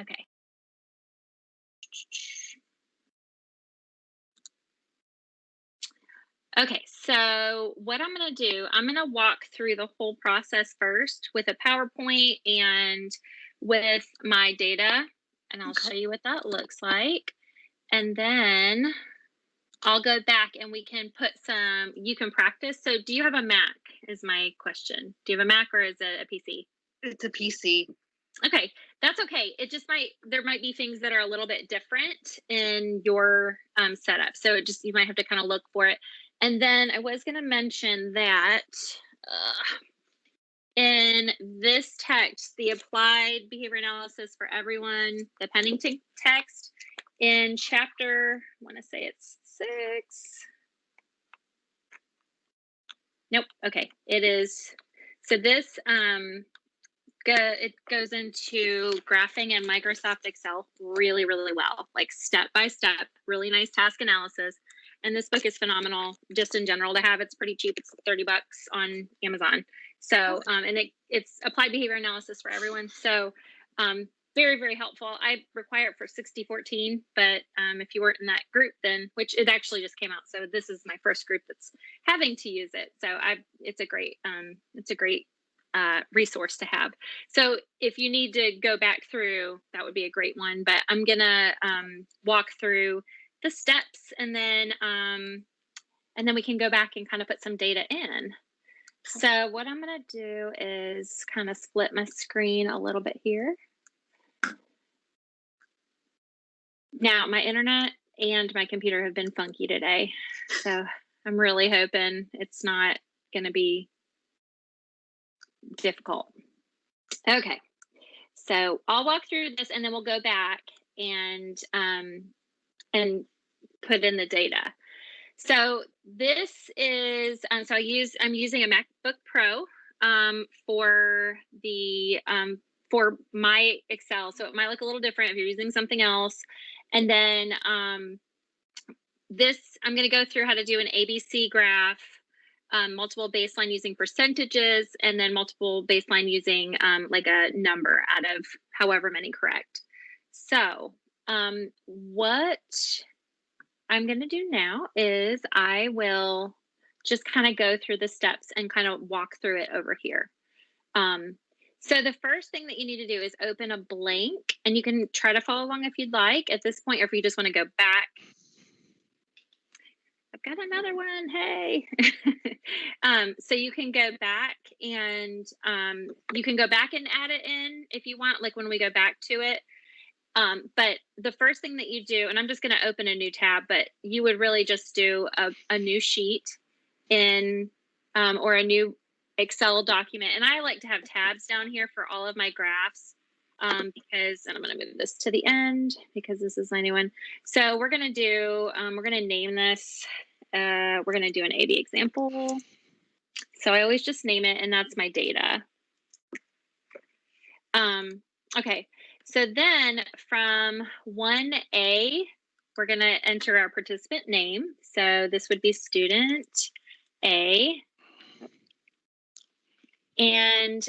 Okay. Okay, so what I'm going to do, I'm going to walk through the whole process first with a PowerPoint and with my data, and I'll show you what that looks like. And then I'll go back and we can put some, you can practice. So do you have a Mac is my question. Do you have a Mac or is it a PC? It's a PC. Okay, that's okay. It just there might be things that are a little bit different in your setup. So you might have to kind of look for it. And then I was going to mention that in this text, the applied behavior analysis for everyone, the Pennington text in chapter, I want to say it's 6. Nope. Okay. It is. So this, it goes into graphing and Microsoft Excel really, really well, like step by step, really nice task analysis. And this book is phenomenal just in general to have. It's pretty cheap. It's $30 on Amazon. So, and it's applied behavior analysis for everyone. So, very, very helpful. I require it for 6014, but if you weren't in that group, then, which it actually just came out. So this is my first group that's having to use it. So it's a great resource to have. So if you need to go back through, that would be a great one. But I'm gonna walk through the steps, and then we can go back and kind of put some data in. So what I'm gonna do is kind of split my screen a little bit here. Now my internet and my computer have been funky today, so I'm really hoping it's not gonna be difficult. Okay, so I'll walk through this and then we'll go back and put in the data. So this is so I'm using a MacBook Pro for the for my Excel. So it might look a little different if you're using something else. And then this I'm going to go through how to do an ABC graph. Multiple baseline using percentages, and then multiple baseline using like a number out of however many correct. So what I'm going to do now is I will just kind of go through the steps and kind of walk through it over here. So the first thing that you need to do is open a blank, and you can try to follow along if you'd like at this point, or if you just want to go back. I've got another one. Hey. So you can go back and you can go back and add it in if you want, like when we go back to it. But the first thing that you do, and I'm just going to open a new tab, but you would really just do a new sheet in or a new Excel document. And I like to have tabs down here for all of my graphs because, and I'm going to move this to the end because this is my new one. So we're going to name this, we're going to do an AB example. So I always just name it, and that's my data. Okay, so then from 1A, we're going to enter our participant name. So this would be student A. And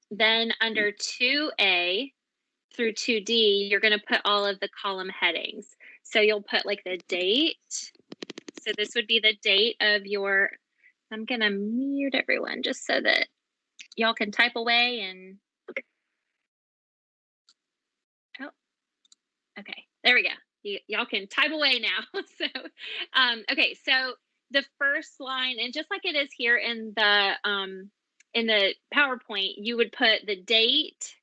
then under 2A through 2D, you're going to put all of the column headings. So you'll put like the date. So this would be the date of your, I'm going to mute everyone just so that y'all can type away and, oh, okay, there we go. Y'all can type away now. So, okay, so the first line, and just like it is here in the PowerPoint, you would put the date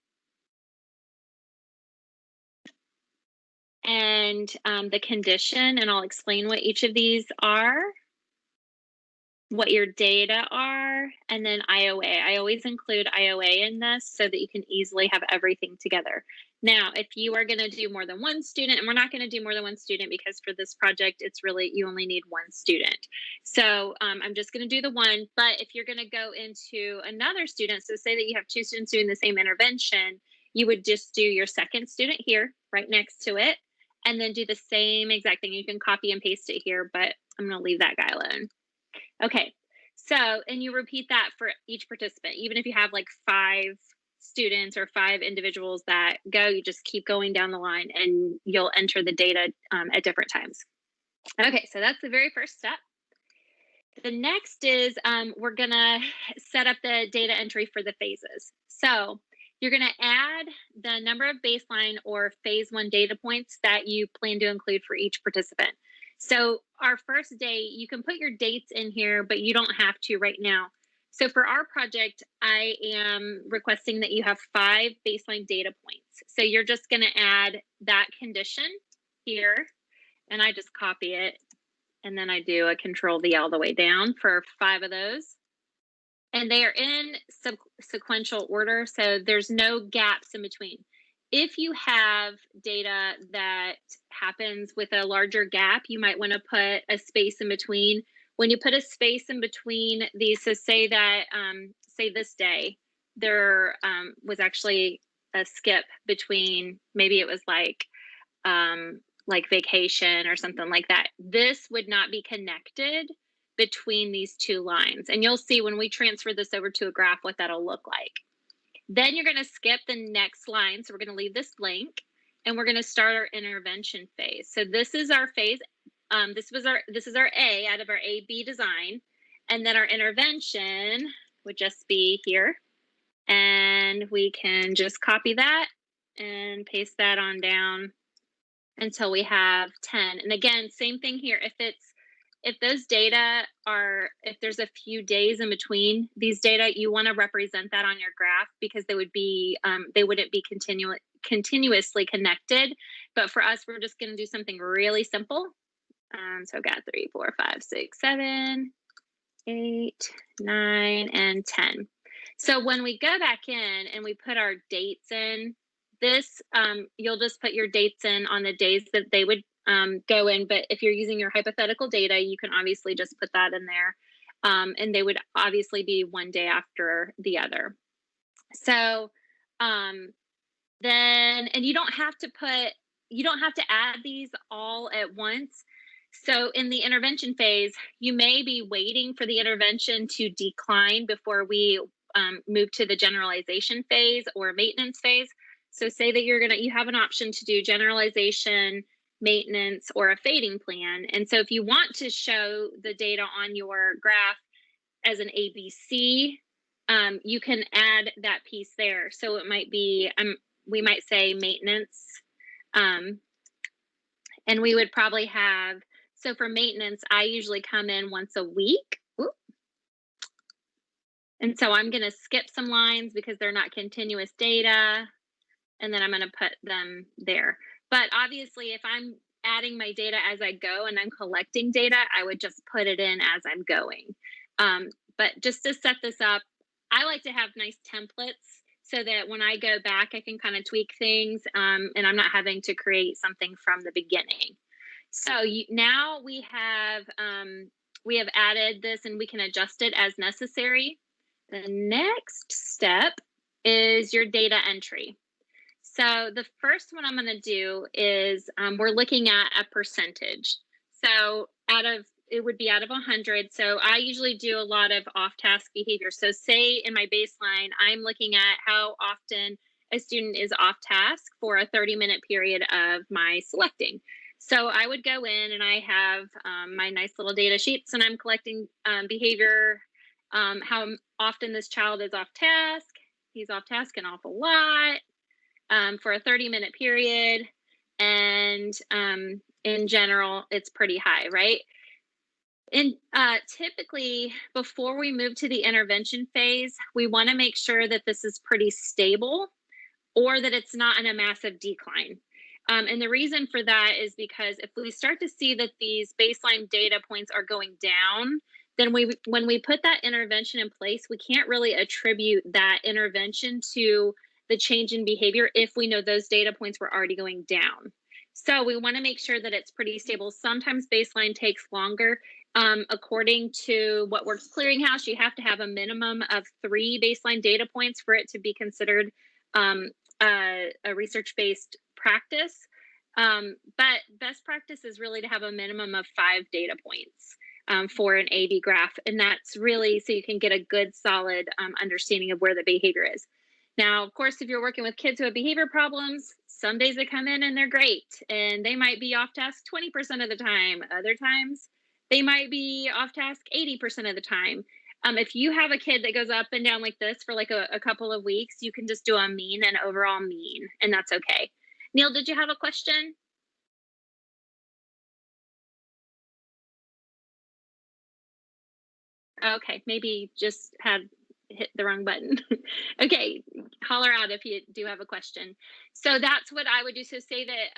and the condition, and I'll explain what each of these are, what your data are, and then IOA. I always include IOA in this so that you can easily have everything together. Now, if you are going to do more than one student, and we're not going to do more than one student because for this project, it's really, you only need one student. So I'm just going to do the one, but if you're going to go into another student, so say that you have 2 students doing the same intervention, you would just do your second student here, right next to it, and then do the same exact thing. You can copy and paste it here, but I'm going to leave that guy alone. Okay, so, and you repeat that for each participant, even if you have like 5 students or 5 individuals that go, you just keep going down the line and you'll enter the data at different times. Okay, so that's the very first step. The next is we're going to set up the data entry for the phases. So you're going to add the number of baseline or phase 1 data points that you plan to include for each participant. So our first day, you can put your dates in here, but you don't have to right now. So for our project, I am requesting that you have 5 baseline data points. So you're just going to add that condition here, and I just copy it. And then I do a Control V all the way down for 5 of those. And they are in sequential order, so there's no gaps in between. If you have data that happens with a larger gap, you might want to put a space in between. When you put a space in between these, so say that, say this day, there was actually a skip between, maybe it was like vacation or something like that. This would not be connected between these 2 lines. And you'll see when we transfer this over to a graph what that'll look like. Then you're going to skip the next line. So we're going to leave this blank and we're going to start our intervention phase. So this is our phase. This is our A out of our A-B design. And then our intervention would just be here. And we can just copy that and paste that on down until we have 10. And again, same thing here. If those data are, if there's a few days in between these data, you want to represent that on your graph because they would be, they wouldn't be continuously connected. But for us, we're just going to do something really simple. So I've got 3, 4, 5, 6, 7, 8, 9, and 10. So when we go back in and we put our dates in, this, you'll just put your dates in on the days that they would go in. But if you're using your hypothetical data, you can obviously just put that in there. And they would obviously be one day after the other. So then, and you don't have to add these all at once. So in the intervention phase, you may be waiting for the intervention to decline before we move to the generalization phase or maintenance phase. So say that you have an option to do generalization, maintenance, or a fading plan. And so if you want to show the data on your graph as an ABC, you can add that piece there. So it might be, we might say maintenance, and we would probably have, so for maintenance, I usually come in once a week. Ooh. And so I'm going to skip some lines because they're not continuous data. And then I'm going to put them there. But obviously, if I'm adding my data as I go and I'm collecting data, I would just put it in as I'm going. But just to set this up, I like to have nice templates so that when I go back, I can kind of tweak things and I'm not having to create something from the beginning. So now we have added this and we can adjust it as necessary. The next step is your data entry. So the first one I'm going to do is we're looking at a percentage. So it would be out of 100. So I usually do a lot of off-task behavior. So say in my baseline, I'm looking at how often a student is off-task for a 30-minute period of my selecting. So I would go in and I have my nice little data sheets and I'm collecting behavior, how often this child is off task. He's off task an awful lot for a 30-minute period. And in general, it's pretty high, right? And typically, before we move to the intervention phase, we want to make sure that this is pretty stable or that it's not in a massive decline. And the reason for that is because if we start to see that these baseline data points are going down, then when we put that intervention in place, we can't really attribute that intervention to the change in behavior if we know those data points were already going down. So we want to make sure that it's pretty stable. Sometimes baseline takes longer. According to What Works Clearinghouse, you have to have a minimum of 3 baseline data points for it to be considered a research-based practice. But best practice is really to have a minimum of 5 data points for an AB graph. And that's really so you can get a good solid understanding of where the behavior is. Now, of course, if you're working with kids who have behavior problems, some days they come in and they're great and they might be off task 20% of the time. Other times they might be off task 80% of the time. If you have a kid that goes up and down like this for like a couple of weeks, you can just do a mean and overall mean, and that's okay. Neil, did you have a question? Okay, maybe just had hit the wrong button. Okay, holler out if you do have a question. So that's what I would do. So say that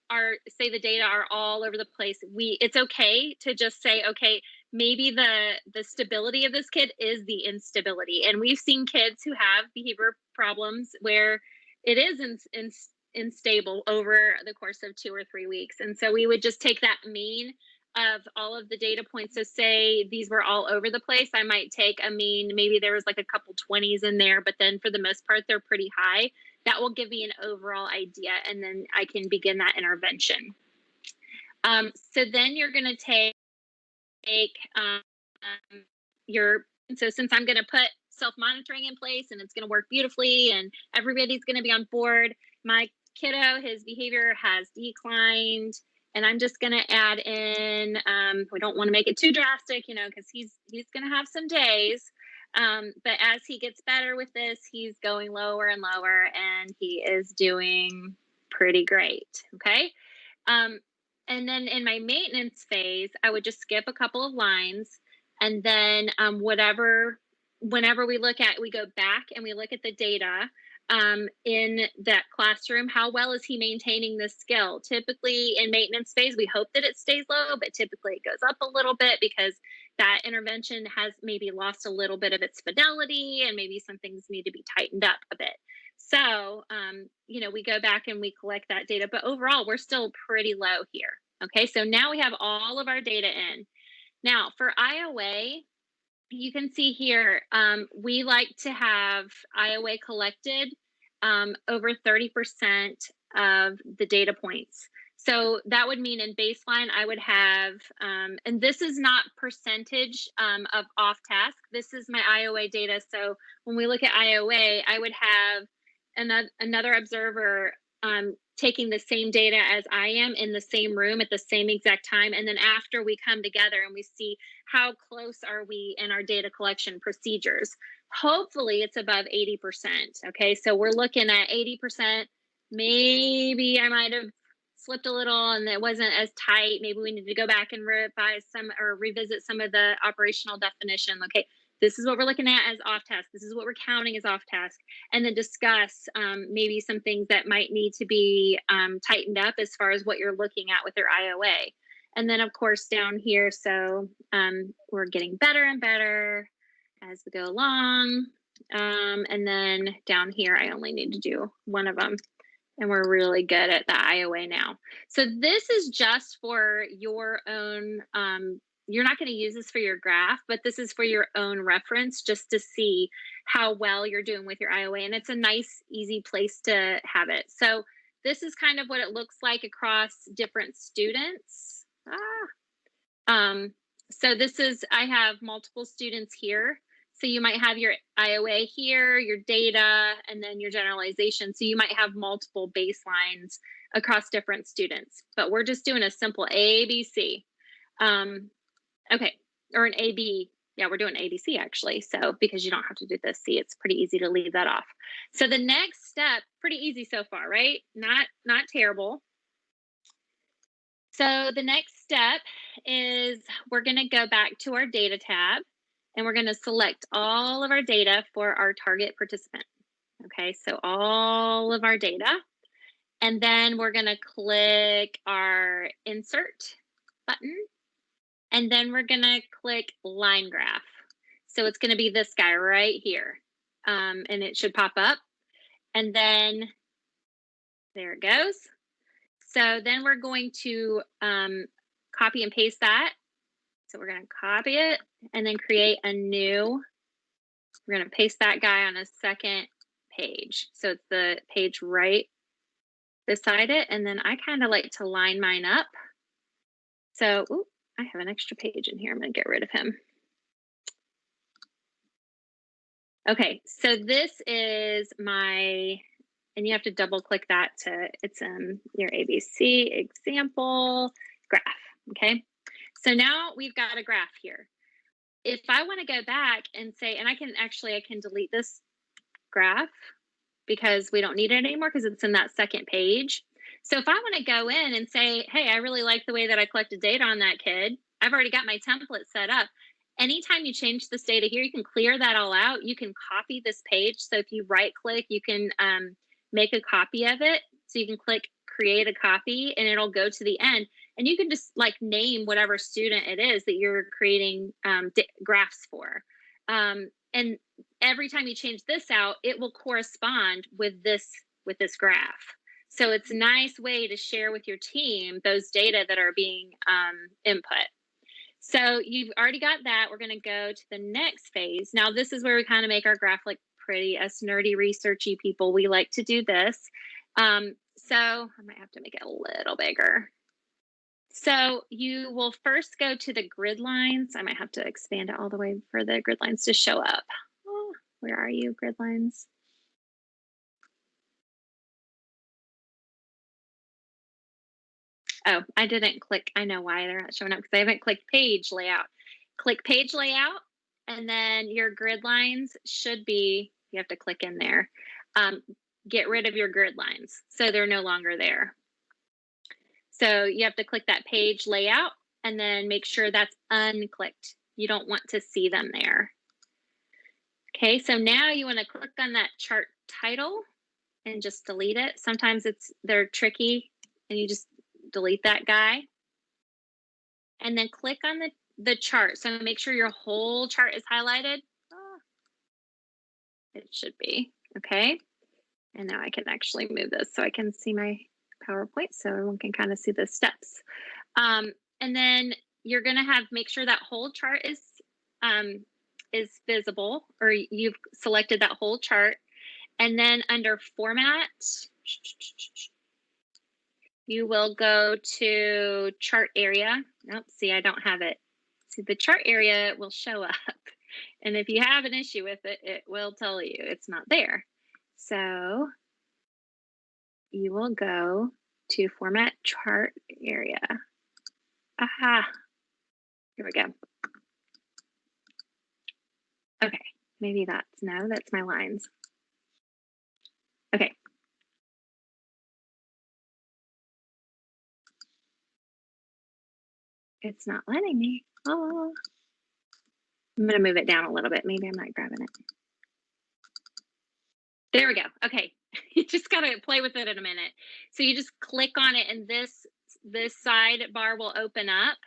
our say the data are all over the place. It's okay to just say, okay, maybe the stability of this kid is the instability. And we've seen kids who have behavior problems where it is unstable over the course of 2 or 3 weeks. And so we would just take that mean of all of the data points. So say these were all over the place, I might take a mean, maybe there was like a couple 20s in there, but then for the most part, they're pretty high. That will give me an overall idea, and then I can begin that intervention. So then you're going to take your, so since I'm going to put self-monitoring in place and it's going to work beautifully and everybody's going to be on board, my kiddo, his behavior has declined, and I'm just going to add in, we don't want to make it too drastic, because he's going to have some days. But as he gets better with this, he's going lower and lower, and he is doing pretty great. Okay. And then in my maintenance phase, I would just skip a couple of lines, and then whenever we go back and we look at the data in that classroom, how well is he maintaining this skill? Typically in maintenance phase, we hope that it stays low, but typically it goes up a little bit because that intervention has maybe lost a little bit of its fidelity, and maybe some things need to be tightened up a bit. So, we go back and we collect that data, but overall, we're still pretty low here. Okay, so now we have all of our data in. Now, for IOA, you can see here, we like to have IOA collected over 30% of the data points. So that would mean in baseline, I would have, and this is not percentage of off task. This is my IOA data. So when we look at IOA, I would have another observer taking the same data as I am in the same room at the same exact time. And then after we come together and we see how close are we in our data collection procedures. Hopefully it's above 80%. Okay, so we're looking at 80%. Maybe I might have slipped a little and it wasn't as tight. Maybe we need to go back and revise some or revisit some of the operational definition. Okay, this is what we're looking at as off task. This is what we're counting as off task. And then discuss maybe some things that might need to be tightened up as far as what you're looking at with your IOA. And then, of course, down here, so we're getting better and better as we go along. And then down here, I only need to do one of them. And we're really good at the IOA now. So this is just for your own, you're not going to use this for your graph, but this is for your own reference, just to see how well you're doing with your IOA. And it's a nice, easy place to have it. So this is kind of what it looks like across different students. So this is, I have multiple students here. So you might have your IOA here, your data, and then your generalization. So you might have multiple baselines across different students, but we're just doing a simple ABC. Okay, or an AB. Yeah, we're doing ABC actually. So because you don't have to do this C, it's pretty easy to leave that off. So the next step, pretty easy so far, right? Not terrible. So the next step is we're going to go back to our data tab, and we're going to select all of our data for our target participant. Okay, so all of our data. And then we're going to click our insert button. And then we're going to click line graph. So it's going to be this guy right here. And it should pop up. And then there it goes. So then we're going to copy and paste that. So we're going to copy it and then create a new. We're going to paste that guy on a second page. So it's the page right beside it. And then I kind of like to line mine up. So I have an extra page in here. I'm going to get rid of him. Okay, so this is my, and you have to double click that to, it's your ABC example graph, okay? So now we've got a graph here. If I wanna go back and say, and I can delete this graph because we don't need it anymore because it's in that second page. So if I wanna go in and say, hey, I really like the way that I collected data on that kid, I've already got my template set up. Anytime you change this data here, you can clear that all out. You can copy this page. So if you right click, you can make a copy of it. So you can click create a copy and it'll go to the end. And you can just like name whatever student it is that you're creating graphs for. And every time you change this out, it will correspond with this graph. So it's a nice way to share with your team those data that are being input. So you've already got that. We're going to go to the next phase. Now, this is where we kind of make our graph look pretty. Us nerdy, researchy people, we like to do this. So I might have to make it a little bigger. So you will first go to the grid lines. I might have to expand it all the way for the grid lines to show up. Oh, where are you, grid lines? Oh, I didn't click. I know why they're not showing up because I haven't clicked page layout. Click page layout, and then your grid lines should be, you have to click in there. Get rid of your grid lines so they're no longer there. So you have to click that page layout and then make sure that's unclicked. You don't want to see them there. Okay, so now you want to click on that chart title and just delete it. Sometimes they're tricky and you just delete that guy. And then click on the chart. So make sure your whole chart is highlighted. Oh, it should be. Okay. And now I can actually move this so I can see my PowerPoint so everyone can kind of see the steps. And then you're going to make sure that whole chart is visible, or you've selected that whole chart. And then under format, you will go to chart area. Nope, see, I don't have it. See, the chart area will show up. And if you have an issue with it, it will tell you it's not there. So you will go to format chart area. Aha, here we go. Okay, maybe that's my lines. Okay. It's not letting me. Oh, I'm going to move it down a little bit. Maybe I'm not grabbing it. There we go. Okay. You just got to play with it in a minute. So you just click on it and this sidebar will open up.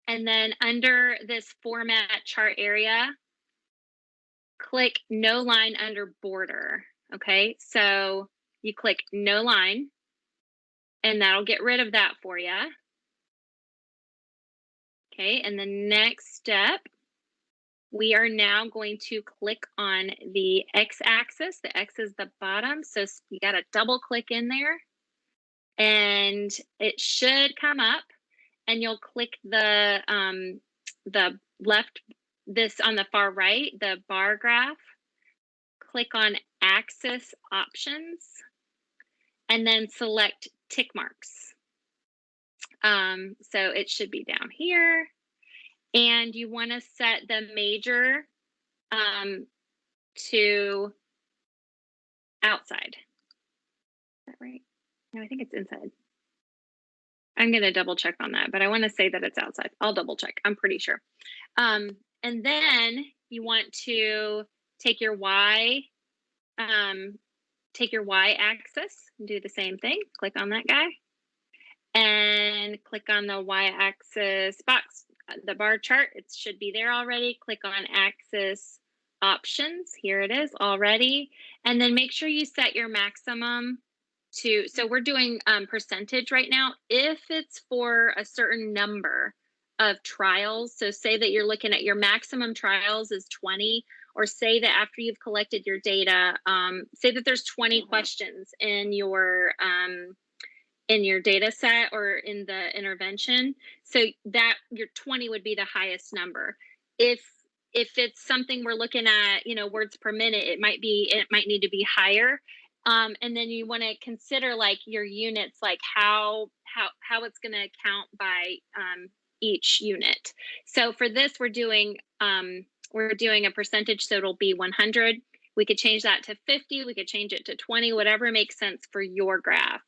And then under this format chart area, click no line under border. Okay. So you click no line and that'll get rid of that for you. Okay. And the next step, we are now going to click on the x-axis. The x is the bottom. So you got to double click in there and it should come up and you'll click the left, this on the far right, the bar graph. Click on axis options and then select tick marks. So it should be down here. And you want to set the major to outside. Is that right? No, I think it's inside. I'm going to double check on that, but I want to say that it's outside. I'll double check. I'm pretty sure. And then you want to take your Y axis and do the same thing. Click on that guy and click on the Y axis box, the bar chart. It should be there already. Click on axis options. Here it is already. And then make sure you set your maximum to, so we're doing percentage right now. If it's for a certain number of trials, so say that you're looking at your maximum trials is 20, or say that after you've collected your data, say that there's 20 questions in your data set or in the intervention, so that your 20 would be the highest number. If if it's something we're looking at, words per minute, it might need to be higher. And then you want to consider like your units, like how it's going to count by each unit. So for this, we're doing a percentage, so it'll be 100. We could change that to 50. We could change it to 20, whatever makes sense for your graph.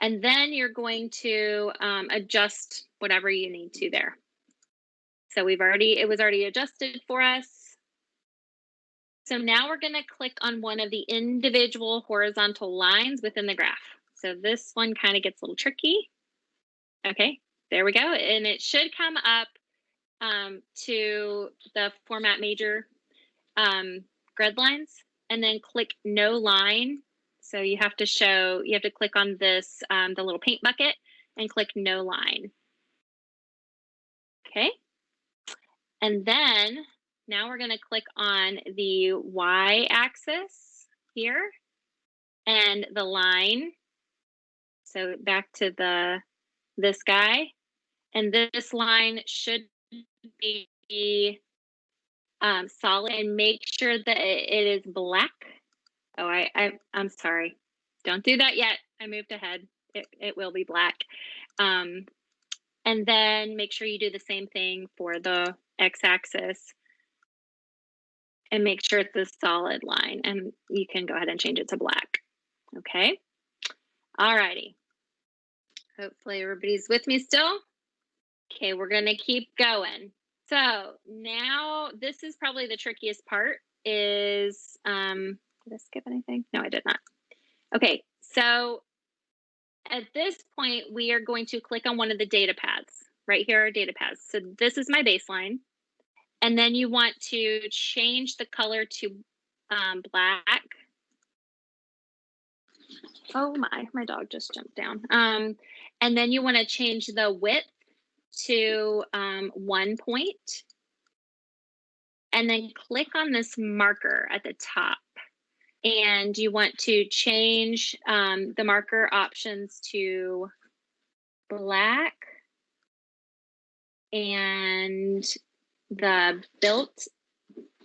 And then you're going to adjust whatever you need to there. So it was already adjusted for us. So now we're going to click on one of the individual horizontal lines within the graph. So this one kind of gets a little tricky. Okay, there we go. And it should come up to the format major grid lines, and then click no line. So you have to click on this, the little paint bucket, and click no line. Okay. And then now we're going to click on the Y axis here and the line. So back to this guy. And this line should be solid, and make sure that it is black. Oh, I'm sorry. Don't do that yet. I moved ahead. It will be black. And then make sure you do the same thing for the x-axis and make sure it's a solid line, and you can go ahead and change it to black. Okay. All righty. Hopefully everybody's with me still. Okay, we're going to keep going. So now this is probably the trickiest part is, did I skip anything? No, I did not. Okay, so at this point, we are going to click on one of the data paths. Right here are data paths. So this is my baseline. And then you want to change the color to black. Oh my dog just jumped down. And then you want to change the width to 1 point. And then click on this marker at the top. And you want to change the marker options to black, and the built,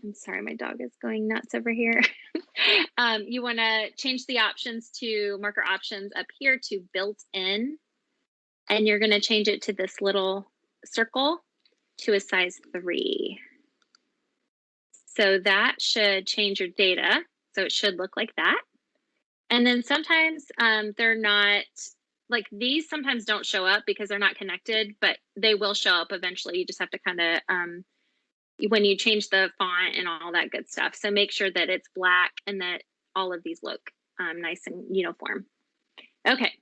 I'm sorry, my dog is going nuts over here. You want to change the options to marker options up here to built in, and you're going to change it to this little circle to a size 3. So that should change your data. So it should look like that. And then sometimes they're not, like these sometimes don't show up because they're not connected, but they will show up eventually. You just have to kind of, when you change the font and all that good stuff. So make sure that it's black and that all of these look nice and uniform. Okay,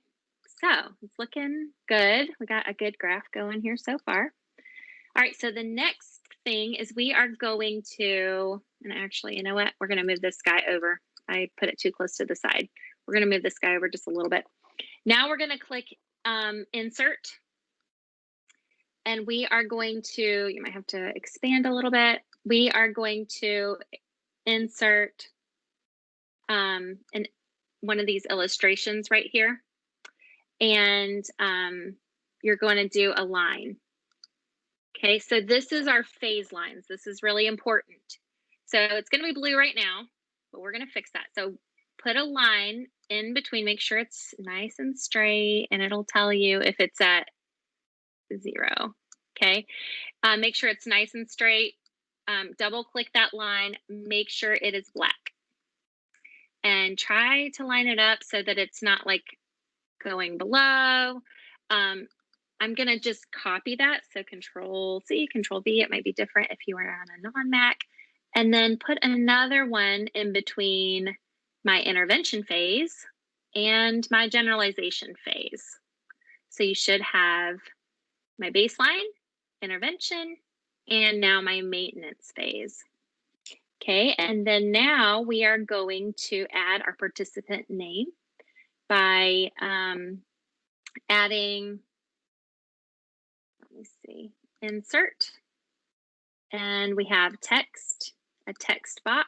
so it's looking good. We got a good graph going here so far. All right, so the next thing is we are going to, and actually, you know what? We're going to move this guy over. I put it too close to the side. We're going to move this guy over just a little bit. Now we're going to click insert. And we are going to, you might have to expand a little bit. We are going to insert one of these illustrations right here. And you're going to do a line. Okay, so this is our phase lines. This is really important. So it's going to be blue right now, but we're going to fix that. So put a line in between, make sure it's nice and straight, and it'll tell you if it's at 0. Okay, make sure it's nice and straight. Double click that line, make sure it is black, and try to line it up so that it's not like going below. I'm going to just copy that. So Control C, Control V. It might be different if you are on a non-Mac. And then put another one in between my intervention phase and my generalization phase. So you should have my baseline, intervention, and now my maintenance phase. Okay, and then now we are going to add our participant name by adding, let me see, insert, and we have text, a text box.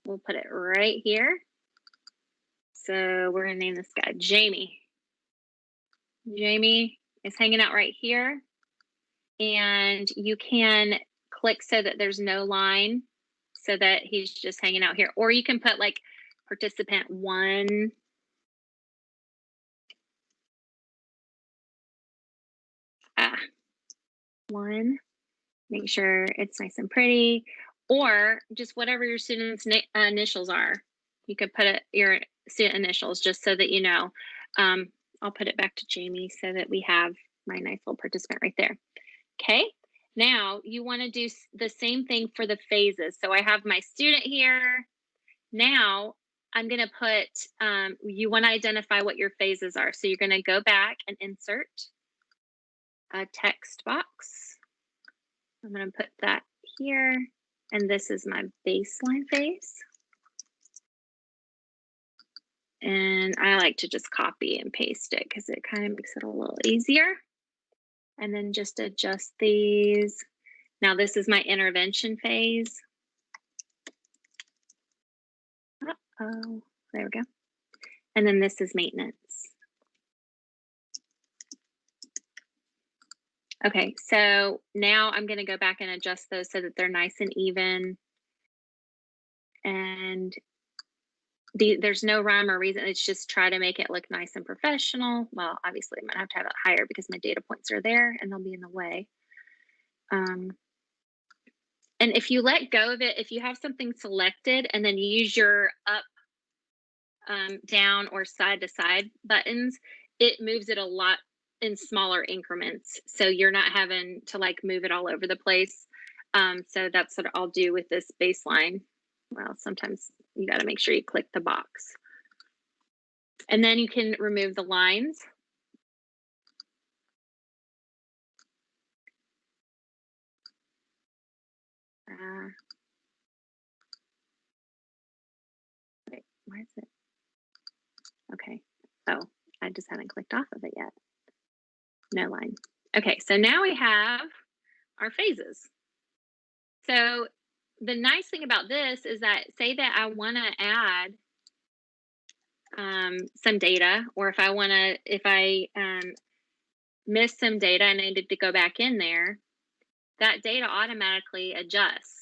We'll put it right here. So we're gonna name this guy Jamie. Jamie is hanging out right here, and you can click so that there's no line so that he's just hanging out here. Or you can put like participant 1. Ah, 1. Make sure it's nice and pretty. Or just whatever your student's initials are. You could put your student initials just so that you know. I'll put it back to Jamie so that we have my nice little participant right there. Okay. Now you want to do the same thing for the phases. So I have my student here. Now I'm going to put, you want to identify what your phases are. So you're going to go back and insert a text box. I'm going to put that here. And this is my baseline phase. And I like to just copy and paste it because it kind of makes it a little easier. And then just adjust these. Now this is my intervention phase. Uh-oh, there we go. And then this is maintenance. Okay, so now I'm going to go back and adjust those so that they're nice and even. And there's no rhyme or reason. It's just try to make it look nice and professional. Well, obviously I'm going to have it higher because my data points are there and they'll be in the way. And if you let go of it, if you have something selected and then you use your up, down, or side to side buttons, it moves it a lot in smaller increments. So you're not having to like move it all over the place. So that's what I'll do with this baseline. Well, sometimes you got to make sure you click the box. And then you can remove the lines. Wait, why is it? Okay. Oh, I just haven't clicked off of it yet. No line. Okay, so now we have our phases. So the nice thing about this is that say that I want to add some data, or if I missed some data and I needed to go back in there, that data automatically adjusts.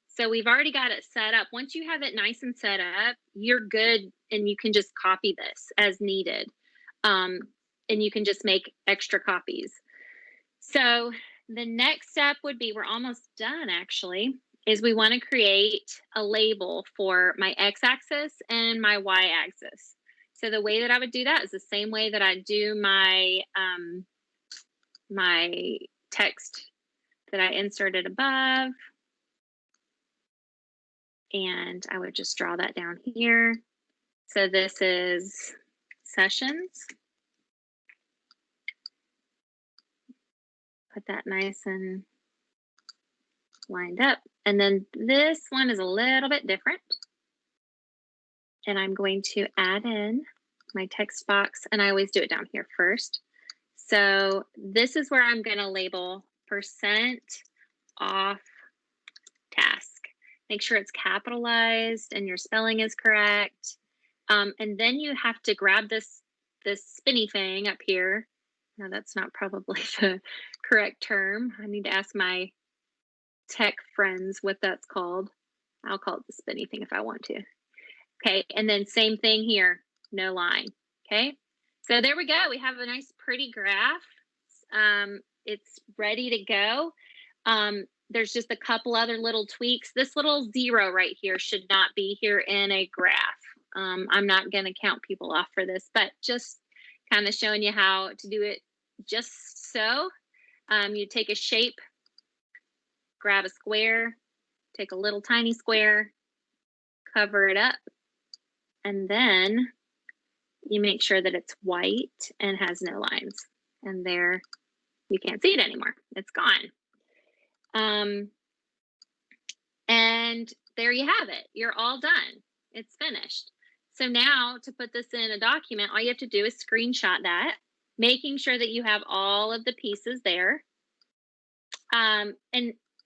So we've already got it set up. Once you have it nice and set up, you're good, and you can just copy this as needed. And you can just make extra copies. So the next step would be, we're almost done actually, is we want to create a label for my x-axis and my y-axis. So the way that I would do that is the same way that I do my my text that I inserted above. And I would just draw that down here. So this is sessions. Put that nice and lined up. And then this one is a little bit different. And I'm going to add in my text box, and I always do it down here first. So this is where I'm going to label % off task. Make sure it's capitalized and your spelling is correct. And then you have to grab this spinny thing up here. Now that's not probably the correct term. I need to ask my tech friends what that's called. I'll call it the spinny thing if I want to. Okay, and then same thing here, no line. Okay, so there we go. We have a nice pretty graph. It's ready to go. There's just a couple other little tweaks. This little 0 right here should not be here in a graph. I'm not going to count people off for this, but just kind of showing you how to do it just so. You take a shape, grab a square, take a little tiny square, cover it up, and then you make sure that it's white and has no lines. And there, you can't see it anymore. It's gone. And there you have it. You're all done. It's finished. So now to put this in a document, all you have to do is screenshot that, making sure that you have all of the pieces there. And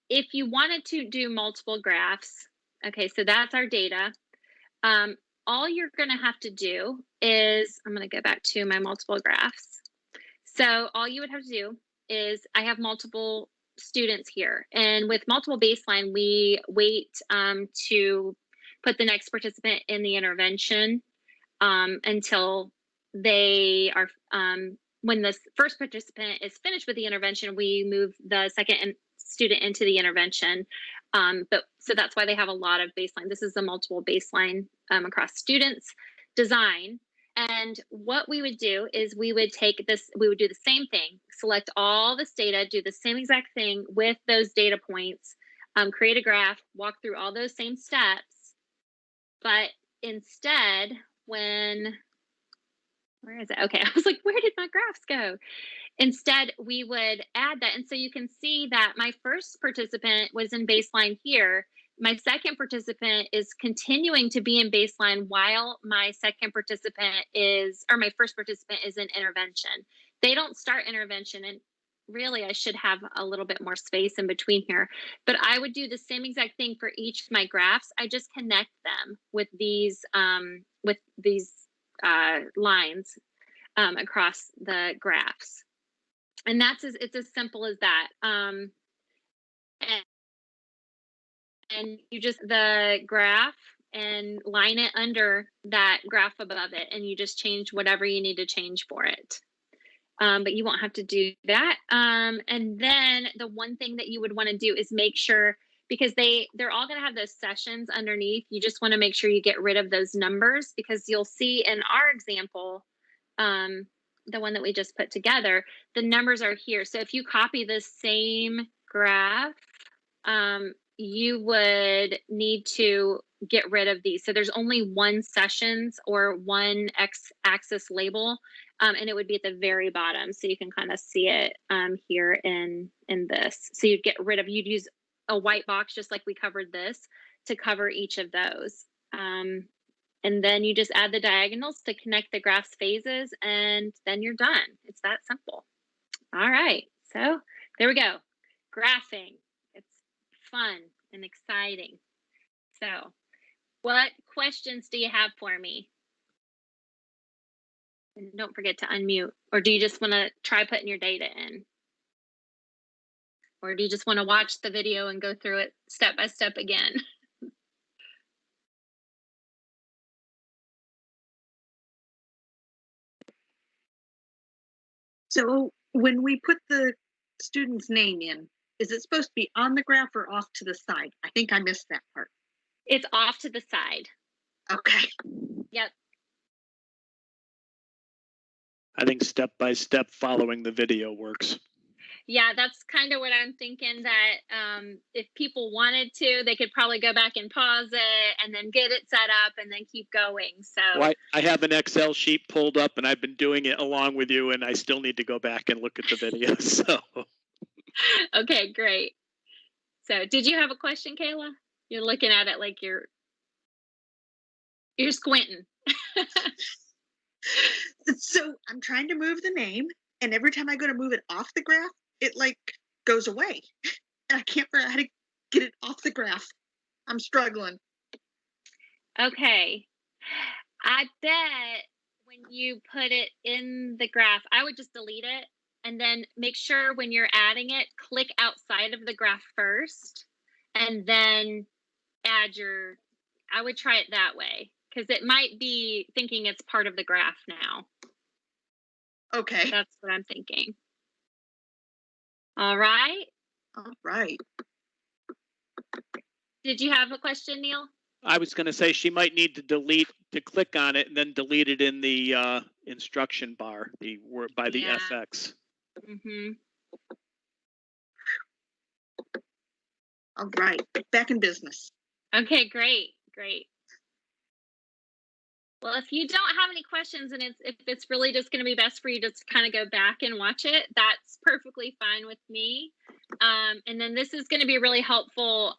if you wanted to do multiple graphs, okay, so that's our data. All you're going to have to do is, I'm going to go back to my multiple graphs. So all you would have to do is, I have multiple students here. And with multiple baseline, we wait to put the next participant in the intervention until they are, when the first participant is finished with the intervention, we move the second student into the intervention. But so that's why they have a lot of baseline. This is a multiple baseline across students design. And what we would do is we would take this, we would do the same thing, select all this data, do the same exact thing with those data points, create a graph, walk through all those same steps. But instead, where is it? Okay, I was like, where did my graphs go? Instead, we would add that. And so you can see that my first participant was in baseline here. My second participant is continuing to be in baseline while my second participant is, or my first participant is in intervention. They don't start intervention, and really I should have a little bit more space in between here, but I would do the same exact thing for each of my graphs. I just connect them with these lines across the graphs. And it's as simple as that. And you just the graph and line it under that graph above it, and you just change whatever you need to change for it. But you won't have to do that. And then the one thing that you would want to do is make sure, because they're all going to have those sessions underneath, you just want to make sure you get rid of those numbers, because you'll see in our example, the one that we just put together, the numbers are here. So if you copy the same graph, you would need to get rid of these. So there's only one sessions or one x-axis label, and it would be at the very bottom. So you can kind of see it here in this. So you'd use a white box, just like we covered this, to cover each of those. And then you just add the diagonals to connect the graph's phases, and then you're done. It's that simple. All right, so there we go. Graphing. It's fun and exciting. So what questions do you have for me? And don't forget to unmute. Or do you just want to try putting your data in? Or do you just want to watch the video and go through it step by step again? So when we put the student's name in, is it supposed to be on the graph or off to the side? I think I missed that part. It's off to the side. Okay. Yep. I think step by step following the video works. Yeah, that's kind of what I'm thinking, that if people wanted to, they could probably go back and pause it and then get it set up and then keep going. So well, I have an Excel sheet pulled up, and I've been doing it along with you, and I still need to go back and look at the video. So okay, great. So did you have a question, Kayla? You're looking at it like you're squinting. So I'm trying to move the name, and every time I go to move it off the graph, it like goes away, and I can't figure out how to get it off the graph. I'm struggling. Okay. I bet when you put it in the graph, I would just delete it, and then make sure when you're adding it, click outside of the graph first, and then add I would try it that way, because it might be thinking it's part of the graph now. Okay. That's what I'm thinking. All right. All right. Did you have a question, Neil? I was going to say she might need to click on it and then delete it in the instruction bar, by the FX. Mm-hmm. All right. Back in business. Okay, great. Well, if you don't have any questions, and if it's really just going to be best for you to kind of go back and watch it, that's perfectly fine with me. And then this is going to be really helpful.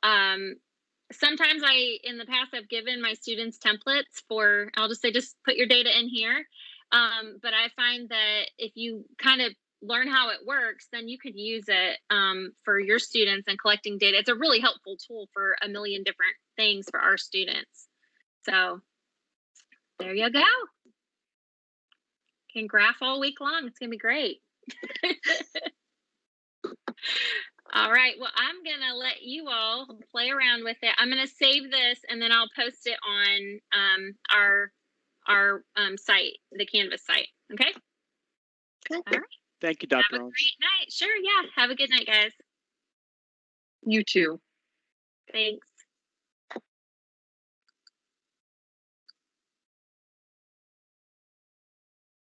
Sometimes in the past, I've given my students templates I'll just say, just put your data in here. But I find that if you kind of learn how it works, then you could use it for your students and collecting data. It's a really helpful tool for a million different things for our students. So there you go. Can graph all week long. It's going to be great. All right. Well, I'm going to let you all play around with it. I'm going to save this and then I'll post it on our site, the Canvas site. Okay. Okay. All right. Thank you, Have Dr. a Owens. great night. Sure. Yeah. Have a good night, guys. You too. Thanks.